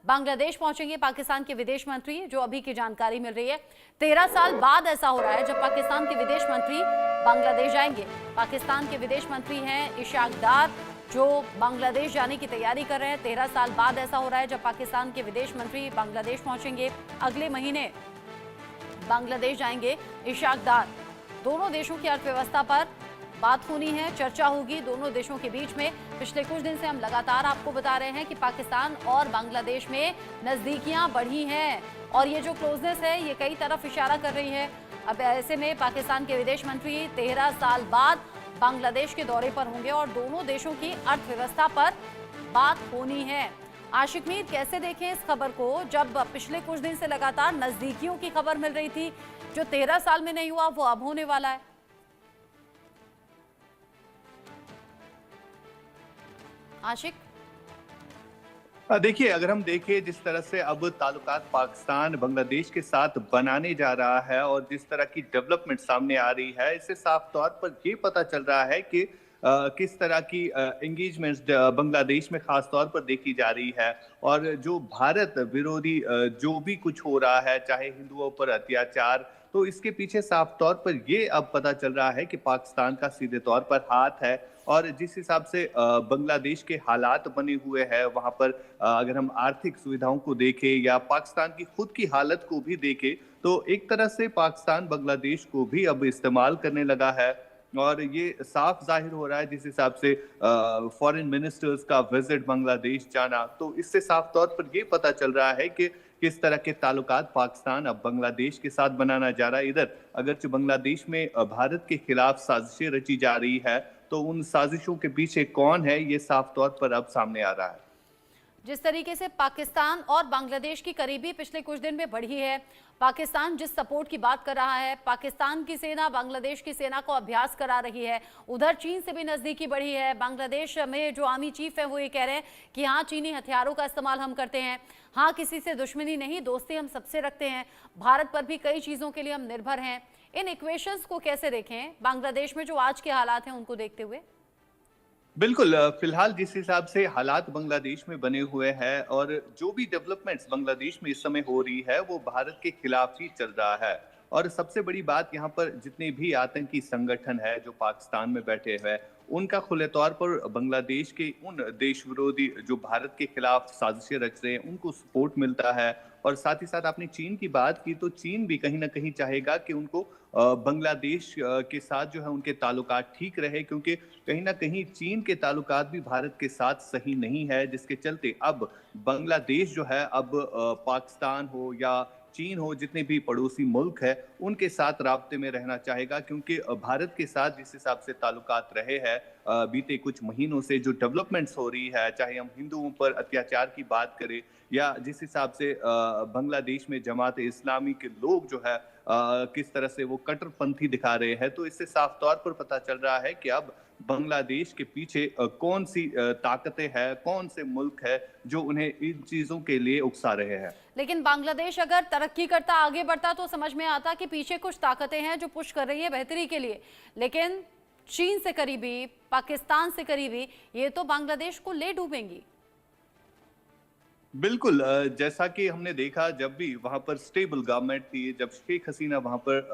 बांग्लादेश पहुंचेंगे पाकिस्तान के विदेश मंत्री, जो अभी की जानकारी मिल रही है। 13 साल बाद ऐसा हो रहा है जब पाकिस्तान के विदेश मंत्री बांग्लादेश जाएंगे। पाकिस्तान के विदेश मंत्री हैं इशाक डार, जो बांग्लादेश जाने की तैयारी कर रहे हैं। 13 साल बाद ऐसा हो रहा है जब पाकिस्तान के विदेश मंत्री बांग्लादेश पहुंचेंगे। अगले महीने बांग्लादेश जाएंगे इशाक डार। दोनों देशों की अर्थव्यवस्था पर बात होनी है, चर्चा होगी दोनों देशों के बीच में। पिछले कुछ दिन से हम लगातार आपको बता रहे हैं कि पाकिस्तान और बांग्लादेश में नजदीकियां बढ़ी हैं और ये जो क्लोजनेस है ये कई तरफ इशारा कर रही है। अब ऐसे में पाकिस्तान के विदेश मंत्री 13 साल बाद बांग्लादेश के दौरे पर होंगे और दोनों देशों की अर्थव्यवस्था पर बात होनी है। आशिक मीर, कैसे देखें इस खबर को, जब पिछले कुछ दिन से लगातार नजदीकियों की खबर मिल रही थी, जो 13 साल में नहीं हुआ वो अब होने वाला है। आशिक, देखिए, अगर हम देखें जिस तरह से अब ताल्लुकात पाकिस्तान बांग्लादेश के साथ बनाने जा रहा है और जिस तरह की डेवलपमेंट सामने आ रही है, इससे साफ तौर पर ये पता चल रहा है कि किस तरह की एंगेजमेंट्स बांग्लादेश में खास तौर पर देखी जा रही है। और जो भारत विरोधी जो भी कुछ हो रहा है, चाहे हिंदुओं पर अत्याचार, तो इसके पीछे साफ तौर पर ये अब पता चल रहा है कि पाकिस्तान का सीधे तौर पर हाथ है। और जिस हिसाब से बांग्लादेश के हालात बने हुए हैं वहां पर, अगर हम आर्थिक सुविधाओं को देखें या पाकिस्तान की खुद की हालत को भी देखें, तो एक तरह से पाकिस्तान बांग्लादेश को भी अब इस्तेमाल करने लगा है। और ये साफ जाहिर हो रहा है जिस हिसाब से फॉरेन मिनिस्टर्स का विजिट बांग्लादेश जाना, तो इससे साफ तौर पर ये पता चल रहा है कि किस तरह के ताल्लुकात पाकिस्तान अब बांग्लादेश के साथ बनाना जा रहा है। इधर अगरचे बांग्लादेश में भारत के खिलाफ साजिशें रची जा रही है, तो उन साजिशों के पीछे कौन है ये साफ तौर पर अब सामने आ रहा है। जिस तरीके से पाकिस्तान और बांग्लादेश की करीबी पिछले कुछ दिन में बढ़ी है, पाकिस्तान जिस सपोर्ट की बात कर रहा है, पाकिस्तान की सेना बांग्लादेश की सेना को अभ्यास करा रही है, उधर चीन से भी नजदीकी बढ़ी है। बांग्लादेश में जो आर्मी चीफ है वो ये कह रहे हैं कि हाँ, चीनी हथियारों का इस्तेमाल हम करते हैं, हाँ किसी से दुश्मनी नहीं, दोस्ती हम सबसे रखते हैं, भारत पर भी कई चीजों के लिए हम निर्भर हैं। इन इक्वेशंस को कैसे देखें बांग्लादेश में जो आज के हालात हैं उनको देखते हुए? बिल्कुल, फिलहाल जिस हिसाब से हालात बांग्लादेश में बने हुए हैं और जो भी डेवलपमेंट्स बांग्लादेश में इस समय हो रही है वो भारत के खिलाफ ही चल रहा है। और सबसे बड़ी बात, यहाँ पर जितने भी आतंकी संगठन है जो पाकिस्तान में बैठे हुए हैं, उनका खुले तौर पर बांग्लादेश के उन देश विरोधी जो भारत के खिलाफ साजिशें रच रहे हैं उनको सपोर्ट मिलता है। और साथ ही साथ आपने चीन की बात की, तो चीन भी कहीं ना कहीं चाहेगा कि उनको बांग्लादेश के साथ जो है उनके ताल्लुकात ठीक रहे, क्योंकि कहीं ना कहीं चीन के ताल्लुकात भी भारत के साथ सही नहीं है, जिसके चलते अब बांग्लादेश जो है अब पाकिस्तान हो या चीन हो, जितने भी पड़ोसी मुल्क है उनके साथ राब्ते में रहना चाहेगा। क्योंकि भारत के साथ जिस हिसाब से ताल्लुकात रहे हैं बीते कुछ महीनों से, जो डेवलपमेंट्स हो रही है, चाहे हम हिंदुओं पर अत्याचार की बात करें या जिस हिसाब से बांग्लादेश में जमात इस्लामी के लोग जो है किस तरह से वो कट्टरपंथी दिखा रहे हैं, तो इससे साफ तौर पर पता चल रहा है कि अब बांग्लादेश के पीछे कौन सी ताकतें हैं, कौन से मुल्क है जो उन्हें इन चीजों के लिए उकसा रहे हैं। लेकिन बांग्लादेश अगर तरक्की करता, आगे बढ़ता, तो समझ में आता कि पीछे कुछ ताकतें हैं जो पुश कर रही है बेहतरी के लिए। लेकिन चीन से करीबी, पाकिस्तान से करीबी, ये तो बांग्लादेश को ले डूबेंगी। बिल्कुल, जैसा कि हमने देखा जब भी वहां पर स्टेबल गवर्नमेंट थी, जब शेख हसीना वहां पर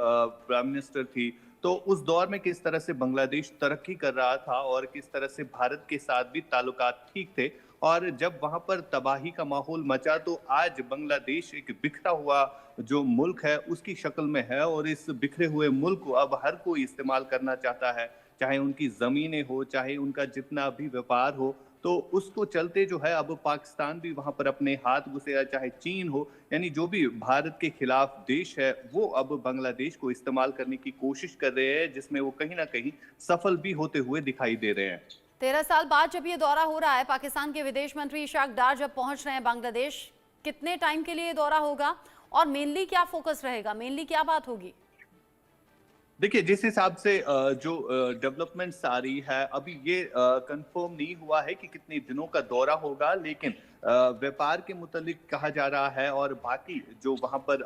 प्राइम मिनिस्टर थी, तो उस दौर में किस तरह से बांग्लादेश तरक्की कर रहा था और किस तरह से भारत के साथ भी ताल्लुकात ठीक थे। और जब वहां पर तबाही का माहौल मचा, तो आज बांग्लादेश एक बिखरा हुआ जो मुल्क है उसकी शक्ल में है। और इस बिखरे हुए मुल्क को अब हर कोई इस्तेमाल करना चाहता है, चाहे उनकी जमीनें हो, चाहे उनका जितना भी व्यापार हो। तो उसको चलते जो है अब पाकिस्तान भी वहां पर अपने हाथ घुसेगा, चाहे चीन हो, यानी जो भी भारत के खिलाफ देश है वो अब बांग्लादेश को इस्तेमाल करने की कोशिश कर रहे हैं, जिसमें वो कहीं ना कहीं सफल भी होते हुए दिखाई दे रहे हैं। 13 साल बाद जब ये दौरा हो रहा है, पाकिस्तान के विदेश मंत्री इशाक डार जब पहुंच रहे हैं बांग्लादेश, कितने टाइम के लिए ये दौरा होगा और मेनली क्या फोकस रहेगा, मेनली क्या बात होगी? देखिए, जिस हिसाब से जो डेवलपमेंट्स आ रही है, अभी ये कंफर्म नहीं हुआ है कि कितने दिनों का दौरा होगा, लेकिन व्यापार के मुतालिक कहा जा रहा है और बाकी जो वहां पर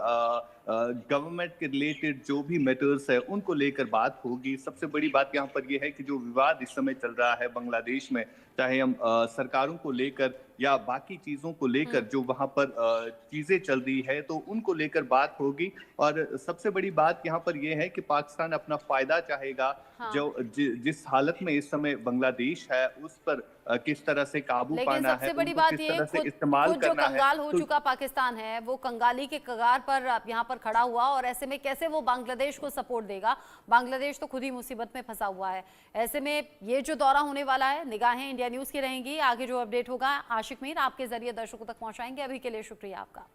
गवर्नमेंट के रिलेटेड जो भी मैटर्स है उनको लेकर बात होगी। सबसे बड़ी बात यहाँ पर यह है कि जो विवाद इस समय चल रहा है बांग्लादेश में, चाहे हम सरकारों को लेकर या बाकी चीजों को लेकर जो वहां पर चीजें चल रही है तो उनको लेकर बात होगी। और सबसे बड़ी बात यहाँ पर यह है कि पाकिस्तान अपना फायदा चाहेगा। हाँ। जिस हालत में इस समय बांग्लादेश है उस पर किस तरह से काबू लेकिन पाना है, सबसे बड़ी उनको बात किस ये तरह से खुद इस्तेमाल खुद जो करना है। कंगाल हो तो चुका पाकिस्तान है, वो कंगाली के कगार पर अब यहाँ पर खड़ा हुआ, और ऐसे में कैसे वो बांग्लादेश को सपोर्ट देगा? बांग्लादेश तो खुद ही मुसीबत में फंसा हुआ है। ऐसे में ये जो दौरा होने वाला है, निगाहें इंडिया न्यूज की रहेंगी। आगे जो अपडेट होगा आशिक मीर आपके जरिए दर्शकों तक पहुंचाएंगे। अभी के लिए शुक्रिया आपका।